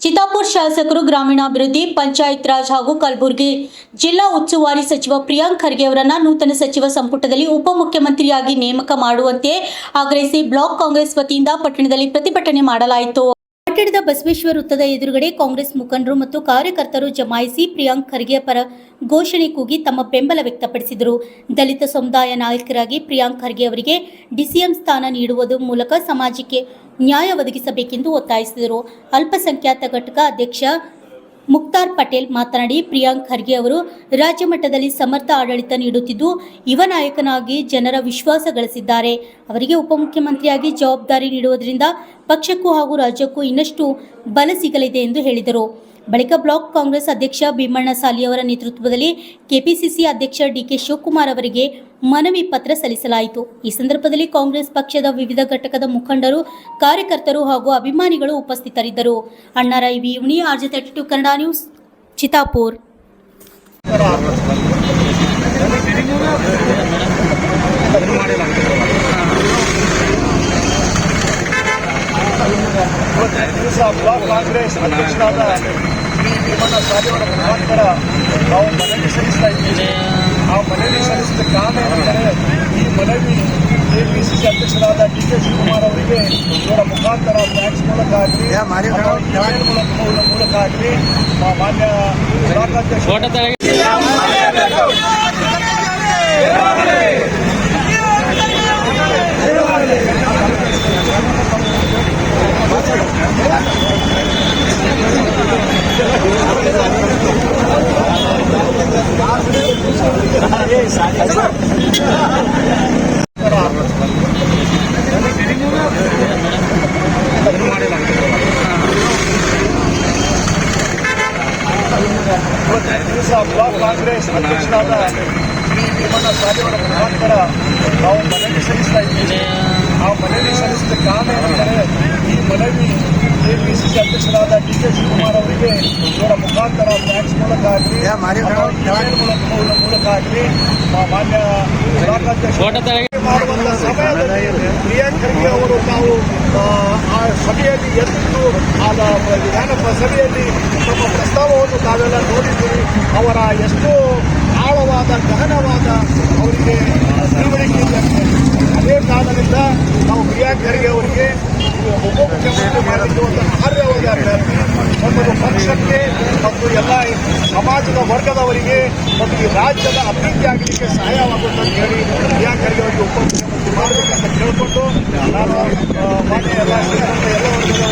ಚಿತ್ತಾಪುರ ಶಾಸಕರು ಗ್ರಾಮೀಣಾಭಿವೃದ್ಧಿ, ಪಂಚಾಯತ್ ರಾಜ್ ಹಾಗೂ ಕಲಬುರಗಿ ಜಿಲ್ಲಾ ಉಸ್ತುವಾರಿ ಸಚಿವ ಪ್ರಿಯಾಂಕ್ ಖರ್ಗೆ ಅವರನ್ನು ನೂತನ ಸಚಿವ ಸಂಪುಟದಲ್ಲಿ ಉಪಮುಖ್ಯಮಂತ್ರಿಯಾಗಿ ನೇಮಕ ಮಾಡುವಂತೆ ಆಗ್ರಹಿಸಿ ಬ್ಲಾಕ್ ಕಾಂಗ್ರೆಸ್ ವತಿಯಿಂದ ಪಟ್ಟಣದಲ್ಲಿ ಪ್ರತಿಭಟನೆ ಮಾಡಲಾಯಿತು. ಪಟ್ಟಣದ ಬಸವೇಶ್ವರ ವೃತ್ತದ ಎದುರುಗಡೆ ಕಾಂಗ್ರೆಸ್ ಮುಖಂಡರು ಮತ್ತು ಕಾರ್ಯಕರ್ತರು ಜಮಾಯಿಸಿ ಪ್ರಿಯಾಂಕ್ ಖರ್ಗೆ ಪರ ಘೋಷಣೆ ಕೂಗಿ ತಮ್ಮ ಬೆಂಬಲ ವ್ಯಕ್ತಪಡಿಸಿದರು. ದಲಿತ ಸಮುದಾಯ ನಾಯಕರಾಗಿ ಪ್ರಿಯಾಂಕ್ ಖರ್ಗೆ ಅವರಿಗೆ ಡಿಸಿಎಂ ಸ್ಥಾನ ನೀಡುವುದರ ಮೂಲಕ ಸಮಾಜಕ್ಕೆ ನ್ಯಾಯ ಒದಗಿಸಬೇಕೆಂದು ಒತ್ತಾಯಿಸಿದರು. ಅಲ್ಪಸಂಖ್ಯಾತ ಘಟಕ ಅಧ್ಯಕ್ಷ ಮುಕ್ತಾರ್ ಪಟೇಲ್ ಮಾತನಾಡಿ, ಪ್ರಿಯಾಂಕ್ ಖರ್ಗೆ ಅವರು ರಾಜ್ಯ ಮಟ್ಟದಲ್ಲಿ ಸಮರ್ಥ ಆಡಳಿತ ನೀಡುತ್ತಿದ್ದು ಯುವ ನಾಯಕನಾಗಿ ಜನರ ವಿಶ್ವಾಸ ಗಳಿಸಿದ್ದಾರೆ. ಅವರಿಗೆ ಉಪಮುಖ್ಯಮಂತ್ರಿಯಾಗಿ ಜವಾಬ್ದಾರಿ ನೀಡುವುದರಿಂದ ಪಕ್ಷಕ್ಕೂ ಹಾಗೂ ರಾಜ್ಯಕ್ಕೂ ಇನ್ನಷ್ಟು ಬಲ ಸಿಗಲಿದೆ ಎಂದು ಹೇಳಿದರು. ಬಳಿಕ ಬ್ಲಾಕ್ ಕಾಂಗ್ರೆಸ್ ಅಧ್ಯಕ್ಷ ಭೀಮಣ್ಣ ಸಾಲಿ ಅವರ ನೇತೃತ್ವದಲ್ಲಿ ಕೆಪಿಸಿಸಿ ಅಧ್ಯಕ್ಷ ಡಿಕೆ ಶಿವಕುಮಾರ್ ಅವರಿಗೆ ಮನವಿ ಪತ್ರ ಸಲ್ಲಿಸಲಾಯಿತು. ಈ ಸಂದರ್ಭದಲ್ಲಿ ಕಾಂಗ್ರೆಸ್ ಪಕ್ಷದ ವಿವಿಧ ಘಟಕದ ಮುಖಂಡರು, ಕಾರ್ಯಕರ್ತರು ಹಾಗೂ ಅಭಿಮಾನಿಗಳು ಉಪಸ್ಥಿತರಿದ್ದರು. ಅಣ್ಣಾರಾಯ್ ವಿಯುಣಿ, RJ32 Kannada news, Chittapur. Block Congress ಅಧ್ಯಕ್ಷರಾದ ಶ್ರೀ ಭೀಮಣ್ಣ ಸಾಲಿ ಅವರ ಮುಖಾಂತರ ನಾವು ಮನವಿ ಸಲ್ಲಿಸ್ತಾ ಇದ್ದೀವಿ. ಆ ಮನವಿ ಸಲ್ಲಿಸಿದ ಕಾರಣ ಏನೆಂದರೆ, ಈ ಮನವಿ ಕೆಪಿಸಿಸಿ ಅಧ್ಯಕ್ಷರಾದ ಡಿಕೆ ಶಿವಕುಮಾರ್ ಅವರಿಗೆ ಇವರ ಮುಖಾಂತರ ಫ್ಯಾಕ್ಸ್ ಮೂಲಕ ಆಗಲಿ, ಮೂಲಕ ಆಗಲಿ ಮಾನ್ಯ ಬ್ಲಾಕಾಧ್ಯಕ್ಷ ಬ್ಲಾಕ್ ಕಾಂಗ್ರೆಸ್ ಅಧ್ಯಕ್ಷರಾದ ಶ್ರೀ ಭೀಮಣ್ಣ ಸಾಲಿ ಅವರ ಮುಖಾಂತರ ನಾವು ಮನವಿ ಸಲ್ಲಿಸ್ತಾ ಇದ್ದೀವಿ. ಆ ಮನವಿ ಸಲ್ಲಿಸಿದ ಕಾರಣ ಏನೆಂದರೆ, ಈ ಮನವಿ ಕೆಪಿಸಿಸಿ ಅಧ್ಯಕ್ಷರಾದ ಡಿಕೆ ಶಿವಕುಮಾರ್ ಅವರಿಗೆ ಇವರ ಮುಖಾಂತರ ಫ್ಯಾಕ್ಸ್ ಮೂಲಕ ಆಗಲಿ, ಮೂಲಕ ಆಗಲಿ ಮಾನ್ಯ ಬ್ಲಾಕಾಧ್ಯಕ್ಷ ಮಾಡುವಂಥ ಸಮಯದಲ್ಲಿ ಪ್ರಿಯಾಂಕ್ ಖರ್ಗೆ ಅವರು ತಾವು ಆ ಸಭೆಯಲ್ಲಿ ಎದ್ದು ವಿಧಾನ ಸಭೆಯಲ್ಲಿ ತಮ್ಮ ಪ್ರಸ್ತಾವವನ್ನು ತಾವೆಲ್ಲ ನೋಡಿದ್ದೀರಿ. ಅವರ ಎಷ್ಟೋ ಆಳವಾದ ಗಹನವಾದ ಅವರಿಗೆ ತಿಳುವಳಿಕೆ ಇದೆ. ಅದೇ ಕಾರಣದಿಂದ ನಾವು ಪ್ರಿಯಾಂಕ್ ಖರ್ಗೆ ಅವರಿಗೆ ಉಪಮುಖ್ಯಮಂತ್ರಿ ಮಾಡಿರುವಂಥ ಅರ್ಹವಾದ ಅಭ್ಯರ್ಥಿ ಮತ್ತು ಪಕ್ಷಕ್ಕೆ ಮತ್ತು ಎಲ್ಲ ಸಮಾಜದ ವರ್ಗದವರಿಗೆ ಮತ್ತು ಈ ರಾಜ್ಯದ ಅಭಿವೃದ್ಧಿ ಆಗಲಿಕ್ಕೆ ಸಹಾಯವಾಗುತ್ತೆ ಅಂತ ಹೇಳಿ ಪ್ರಿಯಾಂಕ್ ಖರ್ಗೆ ಅವರಿಗೆ ಉಪಮುಖ್ಯಮಂತ್ರಿ ಮಾಡಬೇಕಂತ ಕೇಳಿಕೊಂಡು ನಾನು ಮಾನ್ಯ ಎಲ್ಲ ವರ್ಗದವರಿಗೆ